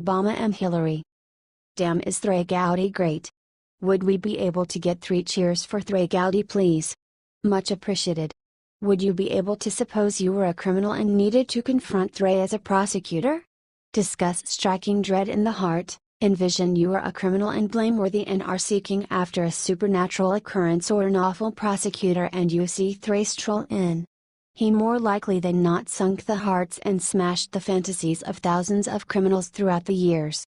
Obama and Hillary. Damn, is Gowdy great? Would we be able to get 3 cheers for Gowdy, please? Much appreciated. Would you be able to suppose you were a criminal and needed to confront Dre as a prosecutor? Discuss striking dread in the heart. Envision you are a criminal and blameworthy and are seeking after a supernatural occurrence or an awful prosecutor and you see Dre stroll in. He more likely than not sunk the hearts and smashed the fantasies of thousands of criminals throughout the years.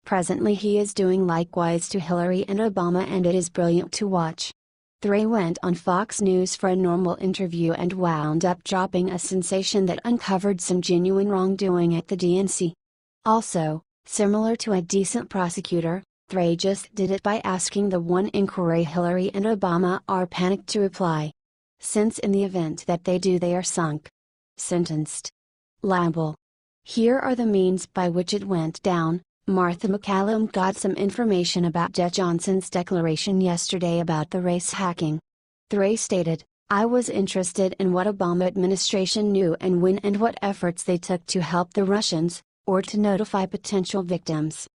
Presently he is doing likewise to Hillary and Obama, and it is brilliant to watch. Dre went on Fox News for a normal interview and wound up dropping a sensation that uncovered some genuine wrongdoing at the DNC. Also, similar to a decent prosecutor, Dre just did it by asking the one inquiry Hillary and Obama are panicked to reply. Since in the event that they do they are sunk. Sentenced. Liable. Here are the means by which it went down. Martha McCallum got some information about Jeff Johnson's declaration yesterday about the race hacking. Dre stated, "I was interested in what Obama administration knew and when and what efforts they took to help the Russians, or to notify potential victims.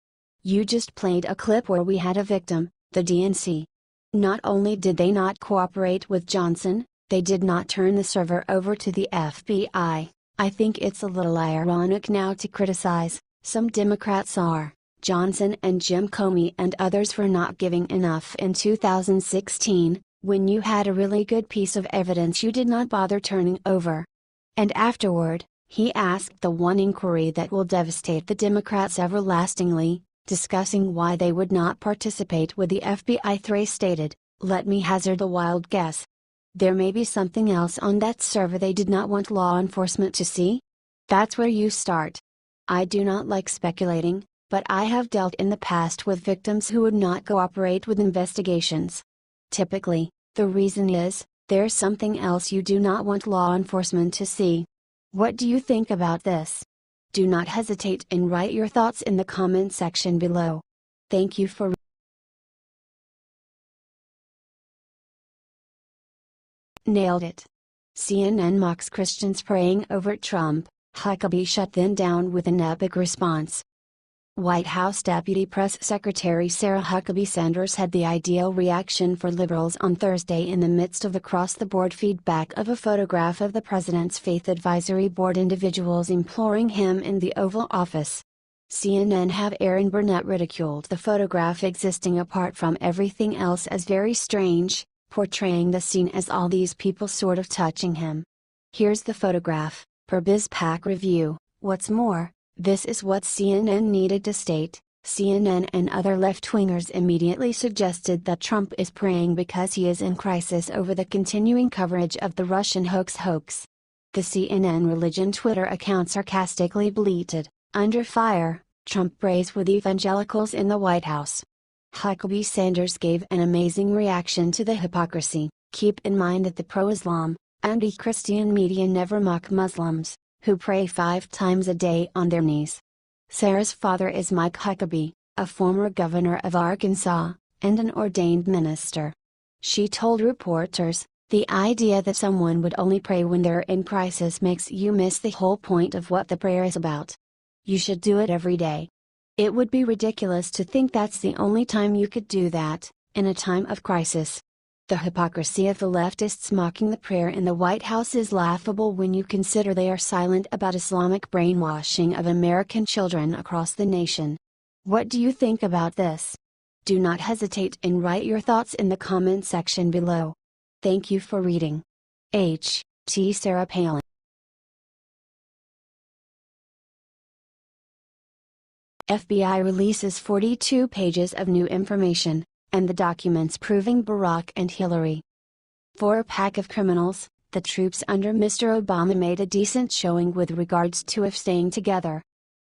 You just played a clip where we had a victim, the DNC. Not only did they not cooperate with Johnson, they did not turn the server over to the FBI. I think it's a little ironic now to criticize, some Democrats are, Johnson and Jim Comey and others for not giving enough in 2016, when you had a really good piece of evidence you did not bother turning over." And afterward, he asked the one inquiry that will devastate the Democrats everlastingly, discussing why they would not participate with the FBI. Dre stated, "Let me hazard a wild guess. There may be something else on that server they did not want law enforcement to see? That's where you start. I do not like speculating, but I have dealt in the past with victims who would not cooperate with investigations. Typically, the reason is, there's something else you do not want law enforcement to see. What do you think about this? Do not hesitate and write your thoughts in the comment section below. Thank you for Nailed it. CNN mocks Christians praying over Trump. Huckabee shut them down with an epic response. White House Deputy Press Secretary Sarah Huckabee Sanders had the ideal reaction for liberals on Thursday in the midst of across-the-board feedback of a photograph of the president's Faith Advisory Board individuals imploring him in the Oval Office. CNN have Aaron Burnett ridiculed the photograph existing apart from everything else as very strange, portraying the scene as all these people sort of touching him. Here's the photograph. Per BizPac review. What's more, this is what CNN needed to state. CNN and other left-wingers immediately suggested that Trump is praying because he is in crisis over the continuing coverage of the Russian hoax. The CNN religion Twitter account sarcastically bleated, "Under fire, Trump prays with evangelicals in the White House." Huckabee Sanders gave an amazing reaction to the hypocrisy. Keep in mind that the pro-Islam, anti-Christian media never mock Muslims, who pray 5 times a day on their knees. Sarah's father is Mike Huckabee, a former governor of Arkansas, and an ordained minister. She told reporters, "The idea that someone would only pray when they're in crisis makes you miss the whole point of what the prayer is about. You should do it every day. It would be ridiculous to think that's the only time you could do that, in a time of crisis." The hypocrisy of the leftists mocking the prayer in the White House is laughable when you consider they are silent about Islamic brainwashing of American children across the nation. What do you think about this? Do not hesitate and write your thoughts in the comment section below. Thank you for reading. H.T. Sarah Palin. FBI releases 42 pages of new information, and the documents proving Barack and Hillary. For a pack of criminals, the troops under Mr. Obama made a decent showing with regards to if staying together.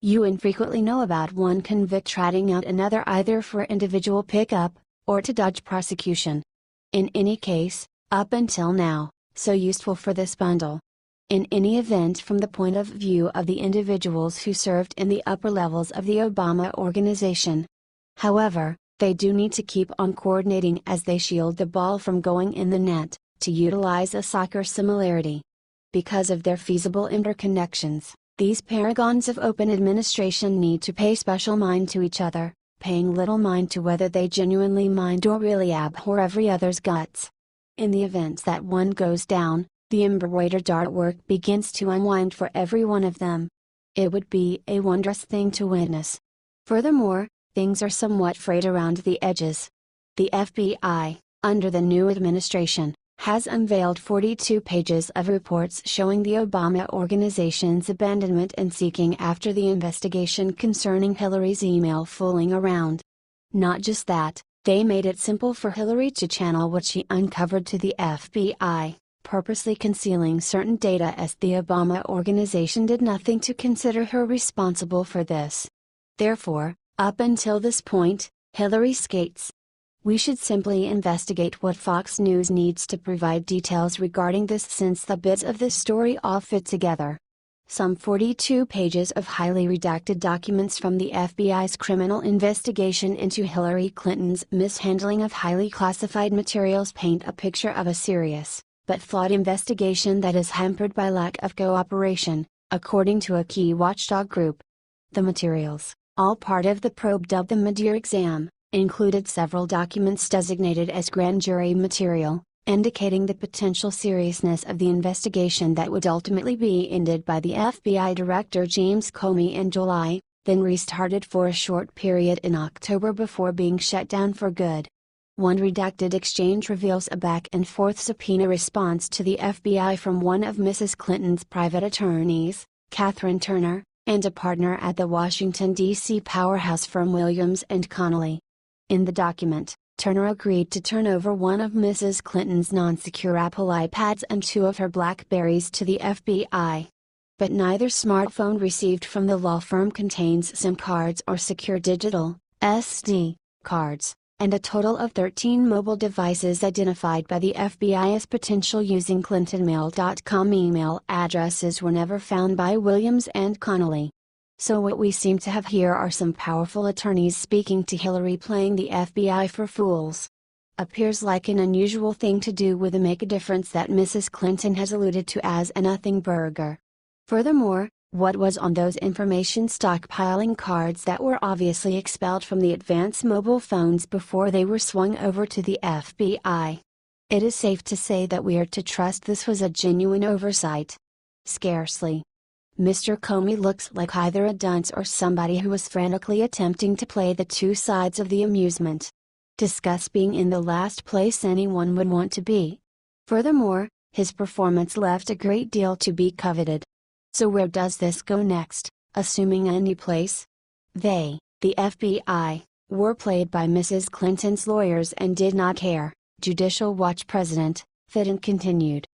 You infrequently know about one convict ratting out another either for individual pickup, or to dodge prosecution. In any case, up until now, so useful for this bundle. In any event, from the point of view of the individuals who served in the upper levels of the Obama organization. However, they do need to keep on coordinating as they shield the ball from going in the net, to utilize a soccer similarity. Because of their feasible interconnections, These paragons of open administration need to pay special mind to each other, paying little mind to whether they genuinely mind or really abhor every other's guts. In the event that one goes down, the embroidered artwork begins to unwind for every one of them. It would be a wondrous thing to witness. Furthermore, things are somewhat frayed around the edges. The FBI, under the new administration, has unveiled 42 pages of reports showing the Obama organization's abandonment in seeking after the investigation concerning Hillary's email fooling around. Not just that, they made it simple for Hillary to channel what she uncovered to the FBI, purposely concealing certain data as the Obama organization did nothing to consider her responsible for this. Therefore, up until this point, Hillary skates. We should simply investigate what Fox News needs to provide details regarding this, since the bits of this story all fit together. Some 42 pages of highly redacted documents from the FBI's criminal investigation into Hillary Clinton's mishandling of highly classified materials paint a picture of a serious, but flawed investigation that is hampered by lack of cooperation, according to a key watchdog group. The materials, all part of the probe dubbed the mid-year exam, included several documents designated as grand jury material, indicating the potential seriousness of the investigation that would ultimately be ended by the FBI Director James Comey in July, then restarted for a short period in October before being shut down for good. One redacted exchange reveals a back-and-forth subpoena response to the FBI from one of Mrs. Clinton's private attorneys, Catherine Turner, and a partner at the Washington, D.C. powerhouse firm Williams & Connolly. In the document, Turner agreed to turn over one of Mrs. Clinton's non-secure Apple iPads and two of her BlackBerries to the FBI. But neither smartphone received from the law firm contains SIM cards or secure digital, SD, cards, and a total of 13 mobile devices identified by the FBI as potential using ClintonMail.com email addresses were never found by Williams & Connolly. So what we seem to have here are some powerful attorneys speaking to Hillary, playing the FBI for fools. Appears like an unusual thing to do with a make a difference that Mrs. Clinton has alluded to as a nothing burger. Furthermore, what was on those information stockpiling cards that were obviously expelled from the advanced mobile phones before they were swung over to the FBI? It is safe to say that we are to trust this was a genuine oversight. Scarcely. Mr. Comey looks like either a dunce or somebody who was frantically attempting to play the two sides of the amusement. Discuss being in the last place anyone would want to be. Furthermore, his performance left a great deal to be coveted. So where does this go next, assuming any place? They, the FBI, were played by Mrs. Clinton's lawyers and did not care, Judicial Watch President Fitton continued.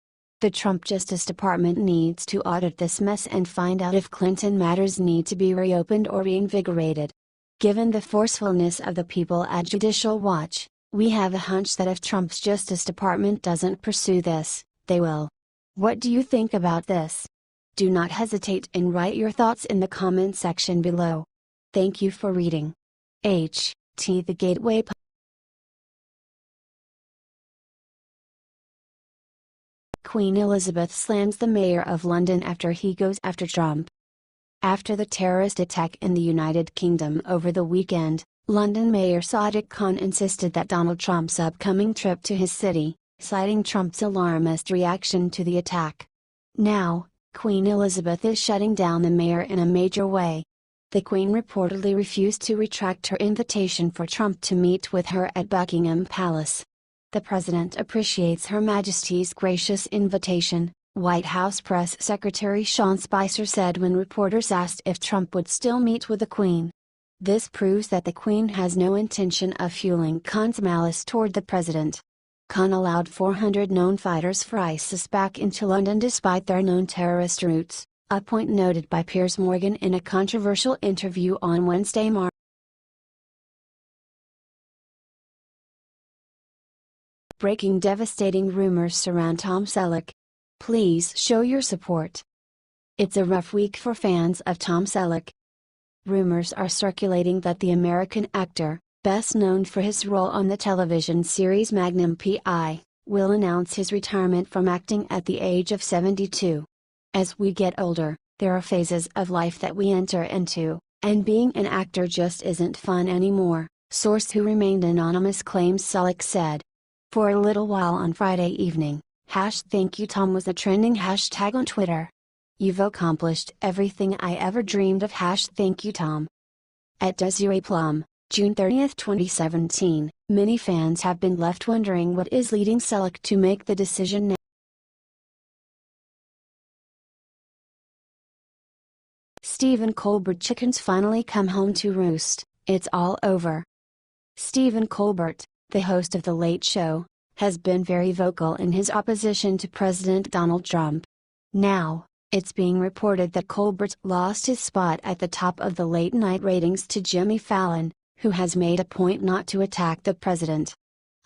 The Trump Justice Department needs to audit this mess and find out if Clinton matters need to be reopened or reinvigorated. Given the forcefulness of the people at Judicial Watch, we have a hunch that if Trump's Justice Department doesn't pursue this, they will. What do you think about this? Do not hesitate and write your thoughts in the comment section below. Thank you for reading. H.T. The Gateway. Queen Elizabeth slams the mayor of London after he goes after Trump. After the terrorist attack in the United Kingdom over the weekend, London Mayor Sadiq Khan insisted that Donald Trump's upcoming trip to his city, citing Trump's alarmist reaction to the attack. Now, Queen Elizabeth is shutting down the mayor in a major way. The Queen reportedly refused to retract her invitation for Trump to meet with her at Buckingham Palace. The President appreciates Her Majesty's gracious invitation, White House Press Secretary Sean Spicer said when reporters asked if Trump would still meet with the Queen. This proves that the Queen has no intention of fueling Khan's malice toward the President. Khan allowed 400 known fighters for ISIS back into London despite their known terrorist roots, a point noted by Piers Morgan in a controversial interview on Wednesday. Breaking devastating rumors surround Tom Selleck. Please show your support. It's a rough week for fans of Tom Selleck. Rumors are circulating that the American actor, best known for his role on the television series Magnum P.I., will announce his retirement from acting at the age of 72. As we get older, There are phases of life that we enter into, and being an actor just isn't fun anymore, source who remained anonymous claims Selleck said. For a little while on Friday evening, #ThankYouTom was a trending hashtag on Twitter. "You've accomplished everything I ever dreamed of." #ThankYouTom. At Desiree Plum, June 30, 2017, many fans have been left wondering what is leading Selleck to make the decision now. Stephen Colbert chickens finally come home to roost, it's all over. Stephen Colbert, the host of The Late Show, has been very vocal in his opposition to President Donald Trump. Now, it's being reported that Colbert lost his spot at the top of the late-night ratings to Jimmy Fallon, who has made a point not to attack the president.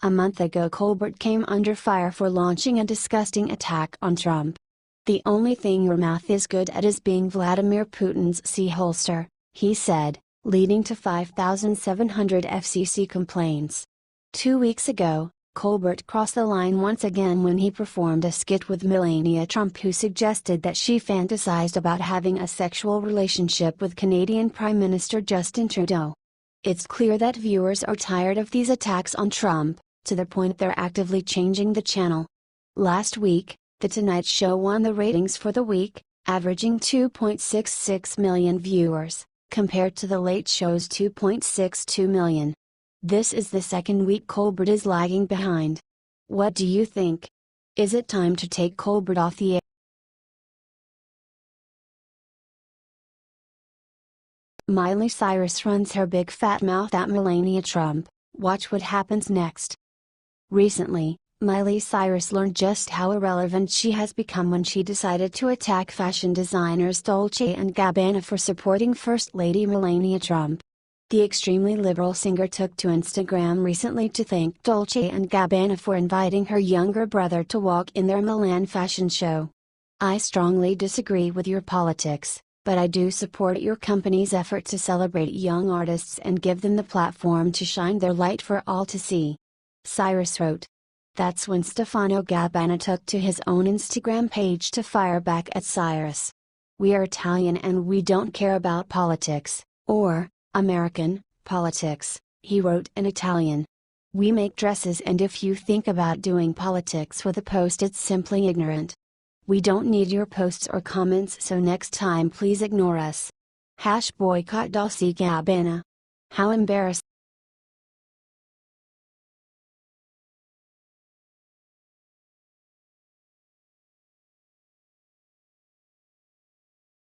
A month ago Colbert came under fire for launching a disgusting attack on Trump. "The only thing your mouth is good at is being Vladimir Putin's C-holster," he said, leading to 5,700 FCC complaints. 2 weeks ago, Colbert crossed the line once again when he performed a skit with Melania Trump, who suggested that she fantasized about having a sexual relationship with Canadian Prime Minister Justin Trudeau. It's clear that viewers are tired of these attacks on Trump, to the point they're actively changing the channel. Last week, The Tonight Show won the ratings for the week, averaging 2.66 million viewers, compared to The Late Show's 2.62 million. This is the second week Colbert is lagging behind. What do you think? Is it time to take Colbert off the air? Miley Cyrus runs her big fat mouth at Melania Trump. Watch what happens next. Recently, Miley Cyrus learned just how irrelevant she has become when she decided to attack fashion designers Dolce & Gabbana for supporting First Lady Melania Trump. The extremely liberal singer took to Instagram recently to thank Dolce & Gabbana for inviting her younger brother to walk in their Milan fashion show. "I strongly disagree with your politics, but I do support your company's effort to celebrate young artists and give them the platform to shine their light for all to see," Cyrus wrote. That's when Stefano Gabbana took to his own Instagram page to fire back at Cyrus. "We are Italian and we don't care about politics, or American politics," he wrote in Italian. "We make dresses, and if you think about doing politics with a post, it's simply ignorant. We don't need your posts or comments, so next time please ignore us." #boycott Dolce & Gabbana. How embarrassing.